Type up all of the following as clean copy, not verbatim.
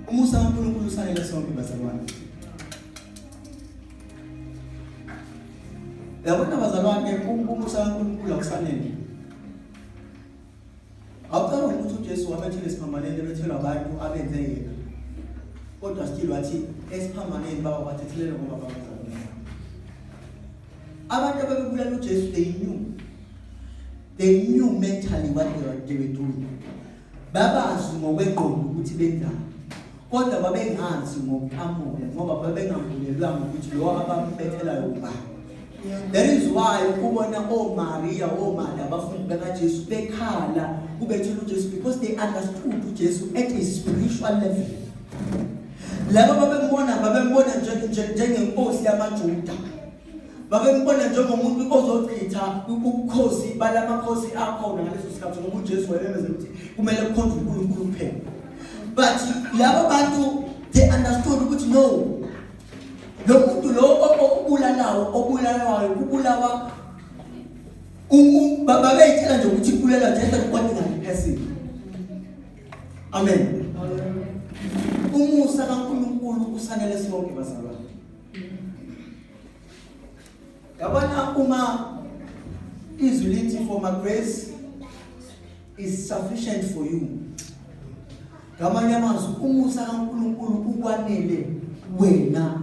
Umusa kaNkulunkulu usanele sonke bazalwane. Yabona bazalwane, umusa kaNkulunkulu akusanele. Awucabanga ukuthi uJesu wabethele isiphambaneni ebethelwa abantu abenze yena. Kodwa still wathi esiphambaneni baba bathethelele ngoba babazalwane. Abantu ababebulala uJesu they knew mentally what they were doing. Babazi ngokweqondo ukuthi benzani. Kodwa babengazi ngokuqhamuka ngoba babengavulelwanga ukuthi lo abambethelayo ubani. That is why ukubona oMaria oMartha abafundi bakaJesu bekhala kubethela uJesu because they understood uJesu at a spiritual level. Laba babembona njengenkosi yamaJuda. Babembona njengomuntu ozochitha ubukhosi balamakhosi akhona ngaleso sikhathi ngoba uJesu wayemeza ukuthi kumele kukhonzwe uNkulunkulu kuphela. But laba bantu they understood ukuthi no, lo muntu lo obulalayo kubulawa babeyitshela nje ukuthi kubulalwa nje ordinary person. Amen. Umusa kaNkulunkulu usanele sonke bazalwane. Yabona uma izwi lithi for my grace is sufficient for you. Ngamanye amazwi umusa kaNkulunkulu ukwanele wena.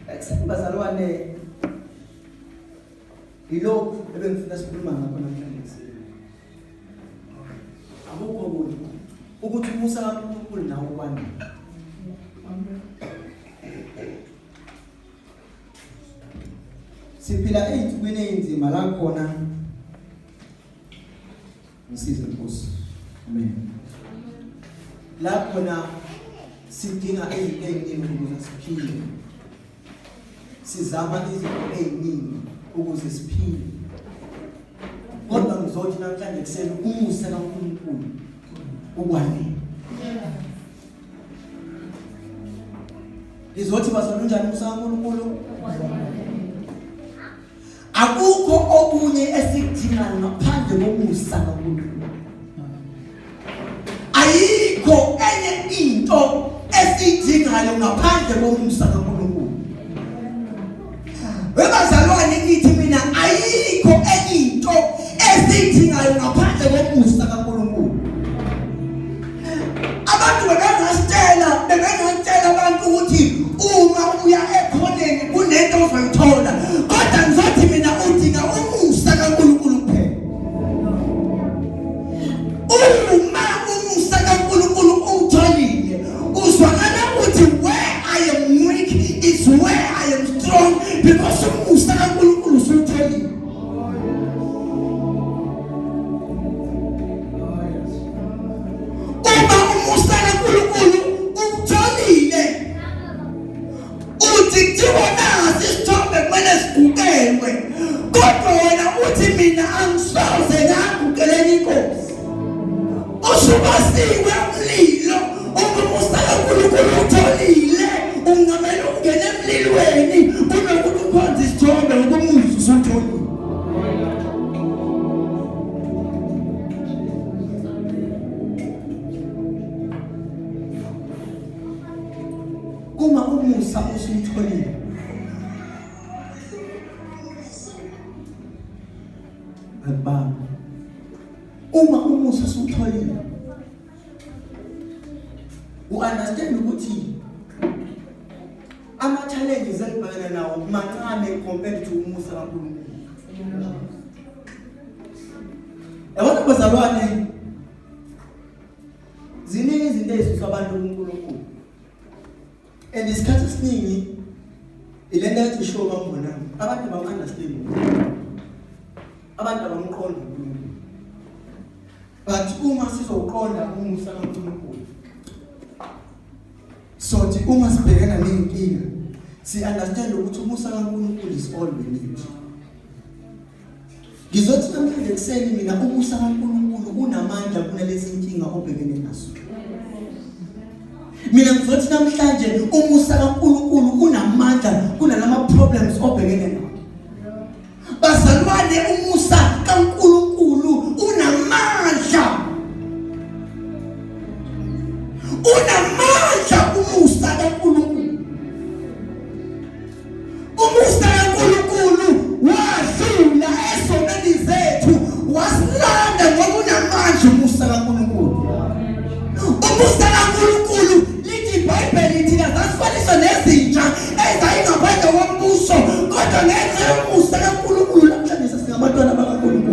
Except bazalwane ilokhu ebengifuna sikhuluma ngakho namhlanje. Akukho ukuthi umusa kaNkulunkulu nawo ukwanele. Siphila ey'nsukwini ey'nzima la khona ngisize Nkosi. Amen. La khona sidinga ey'ningi ukuze siphile. Sizama izinto ey'ningi ukuze siphile. Kodwa ngizothi namhlanje kuseni umusa kaNkulunkulu ukwanele. Ngizothi bazalunjani umusa kaNkulunkulu? Akukho okunye esikudingayo ngaphandle komusa kaNkulunkulu. Ayikho enye into esidingayo ngaphandle komusa kaNkulunkulu. Webazalwane ngithi mina ayikho enye into esidingayo ngaphandle komusa kaNkulunkulu. Abantu bebengantshela abantu ukuthi uma uya ekhoneni kunento ozoyithola. Kodwa ngizothi mina udinga umusa kaNkulunkulu kuphela. Uma umusa kaNkulunkulu utholile, uzwakala ukuthi where I am weak is where I am strong because umusa kaNkulunkulu usutholile. Uma umusa kaNkulunkulu utholile, uthi kuthiwa nasi isithombe kumele sigugelwe. Kodwa wena uthi mina angisoze ngagugeleni inkosi. Usubasiwe umlilo, umusa kaNkulunkulu utholile, ungamele ungene emlilweni kunokuthi ukhonze isithombe ukumusa usutholile. Uma umusa usutholile, Baba, uma umusa usutholile, u-understand ukuthi ama-challenges engibhekana nawo mancane compared to umusa kaNkulunkulu. Yabona bazalwane, ziningi izinto ezisusa abantu kuNkulunkulu. And isikhathi esiningi ilento ethi show bambona abantu bam-understand. Abantu abamqonda uNkulunkulu. But uma sizoqonda umusa kaNkulunkulu, sothi uma sibhekana nenkinga, si-understand ukuthi umusa kaNkulunkulu is all we need. Ngizothi namhlanje kuseni mina umusa kaNkulunkulu unamandla kunalezi inkinga obhekene nazo. Mina ngizothi namhlanje umusa kaNkulunkulu unamandla kunalama problems obhekene nawo. Bazalwane, umusa kaNkulunkulu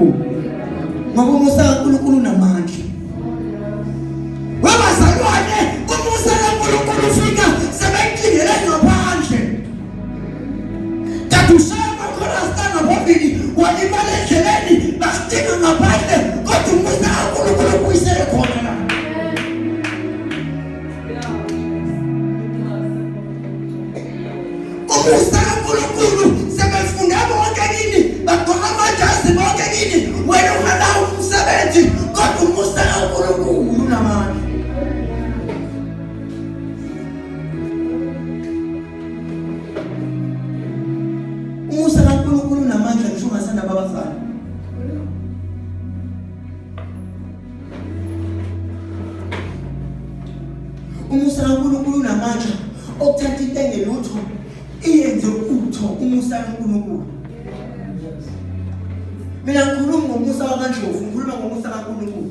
kaNkulunkulu ngoba umusa kaNkulunkulu unamandla. Wabazalwane umusa kaNkulunkulu ufika sebeyidingele ngaphandle. Kanti ushaya khona sitanga phambili walimala endleleni basidinga ngaphandle kodwa umusa kaNkulunkulu uyisele khona la. Umusa kaNkulunkulu sebefunda bonke kini bagqoka amajazi bonke kini wena unganawo umsebenzi kodwa umusa kaNkulunkulu unamandla. Umusa kaNkulunkulu unamandla ngisho ungasanda babazali. Umusa kaNkulunkulu unamandla okuthatha into engelutho iyenze utho. Umusa kaNkulunkulu. Mina ngikhuluma ngomusa kaNdlovu, ngikhuluma ngomusa kaNkulunkulu.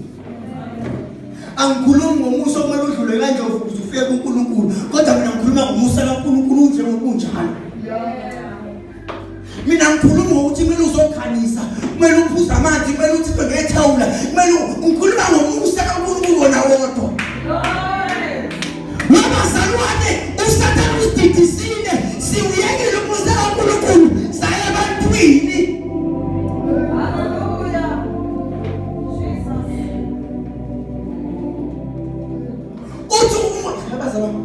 Angikhulumi ngomusa okumele udlule kaNdlovu ukuze ufike kuNkulunkulu, kodwa mina ngikhuluma ngomusa kaNkulunkulu njengokunjalo. Mina ngikhuluma ngokuthi kumele uzokhanisa, kumele uphuze amanzi, kumele uthi ngethawula, kumele ngikhuluma ngomusa kaNkulunkulu wona wodwa. Wabazalwane uSathane usididisile siuyekile umusa kaNkulunkulu saya ebantwini. Hallelujah. Jesus. Uthi wabazalwane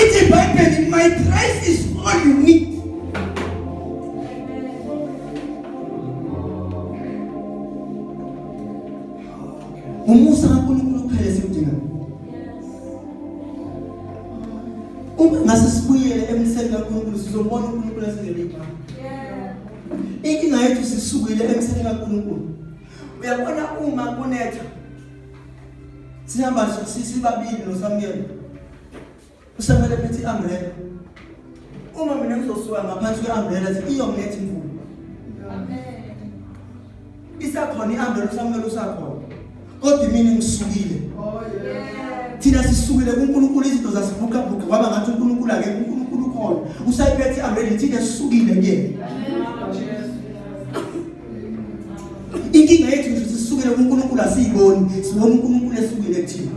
ithi iBhayibheli my grace is all you need. Umusa kaNkulunkulu kuphela sikudinga. Uma ngase sibuyele emseni kaNkulunkulu sizobona uNkulunkulu esengelipha. Inkinga yethu sisukile emseni kaNkulunkulu. Uyabona uma kunetha sihamba sisibabili noSamuyeli. uSamuyeli ephethe i-umbrella. Uma mina ngizosuka ngaphansi kwe-umbrella sithi iyonetha imvula. Amen. Isakhona i-umbrella uSamuyeli usakhona. Kodwa mina ngisukile. Oh yeah. Thina sisukile kuNkulunkulu izinto zasibuka buka kwaba ngathi uNkulunkulu ake uNkulunkulu khona. Usayiphethe i-umbrella thina sisukile kuyena. Inkinga yethu nje sisukile kuNkulunkulu asiyiboni, sibona uNkulunkulu esukile kuthina.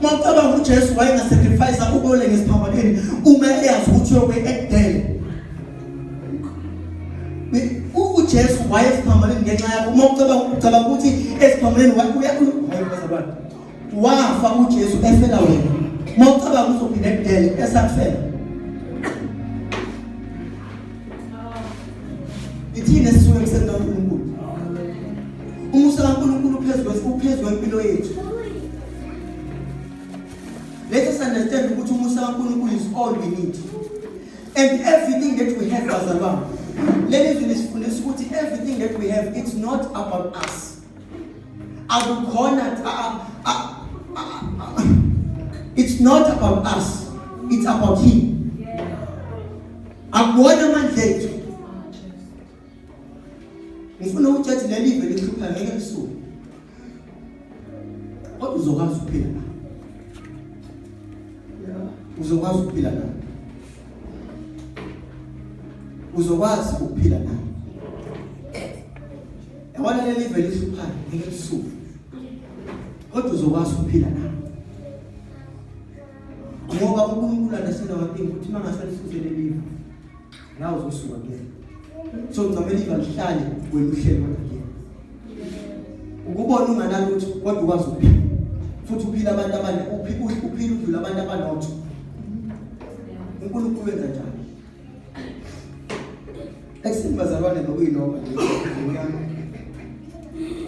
Mawucabanga uJesu wayengasacrifice ukubole ngesiphambaneni uma eyazi ukuthi uyokwe ekudele. uJesu wayesiphambaneni ngenxa yakho. Mawucabanga ukuthi esiphambaneni wafa uJesu efela wena. Mawucabanga uzophinda ekudele esakufela. Ithina sisuke emseni kaNkulunkulu. Umusa kaNkulunkulu uphezulu kwempilo yethu. Let us understand ukuthi umusa kaNkulunkulu is all we need. And everything that we have as a man. Let us listen ukuthi everything that we have, it's not about us. It's not about us. It's about Him. Akuwona amandla ethu. Ngifuna ukuthi leli live lihlupha ngeke lisuke. Kodwa uzokwazi ukuphila na. Uzokwazi ukuphila na. Uzokwazi ukuphila na. Yabona leli live lihlupha ngeke lisuke. Kodwa uzokwazi ukuphila na. Ngoba uNkulunkulu anasela wathi ukuthi mangaselisuse leli live la uzosuka ke. So ngicabanga lihlale wena uhlelo wakhe. Ukubona unganalutho kodwa ukwazi ukuphila. Futhi uphila abantu abanye uphila udlula abantu abanotho. uNkulunkulu wenza njani? Eksibazalwane nokuyinoma nje.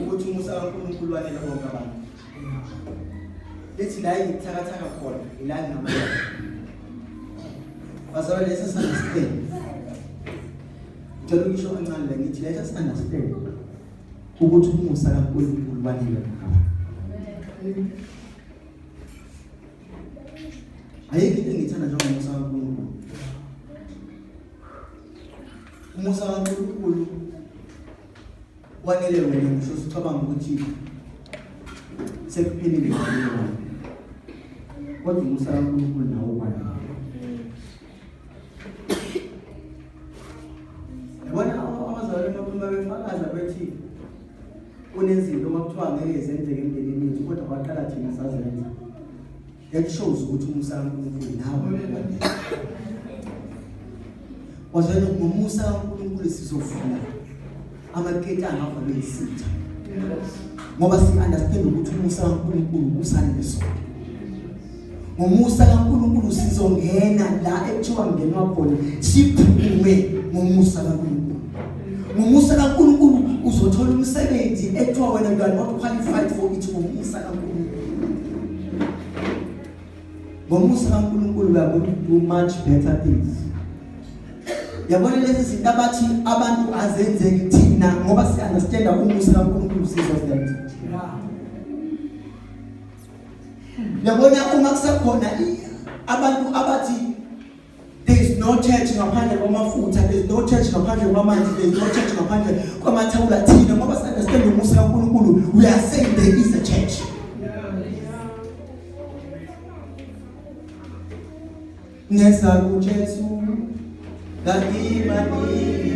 Ukuthi umusa kaNkulunkulu wanele bonke abantu. Lethi la ngithakathaka khona ila ngamandla. Bazalwane lesi understand. Ngicela ngisho kancane la ngithi let us understand ukuthi umusa kaNkulunkulu wanele abantu. Ayikho into engithanda njengomusa kaNkulunkulu. Umusa kaNkulunkulu wanele wena ngisho sicabanga ukuthi sekuphelile ngalo. Kodwa umusa kaNkulunkulu nawo wanele. Yabona abazalwane bafakazi Bachaza bethi kunezinto makuthiwa ngeke zenzeke emndenini yethu kodwa kwaqala thina sazenza. That shows ukuthi umusa kaNkulunkulu nawe wazana ngomusa kaNkulunkulu sizofuna amaketanga avalwe isitha. Ngoba si understand ukuthi umusa kaNkulunkulu usale nesonto. Ngomusa kaNkulunkulu sizongena la ekuthiwa ngenwa khona siphume ngomusa kaNkulunkulu. Ngomusa kaNkulunkulu uzothola umsebenzi ekuthiwa wena you are not qualified for it ngomusa kaNkulunkulu. Ngomusa kaNkulunkulu we are going to do much better things. Yabona lezi zinto abathi abantu azenzeki thina ngoba si understand umusa kaNkulunkulu sizozenza. Yabona uma kusekhona abantu abathi there is no church ngaphandle kwamafutha, there is no church ngaphandle kwamanzi, there is no church ngaphandle kwamathawula thina ngoba si understand umusa kaNkulunkulu we are saying there is a church. Ngesa kuJesu ngakimani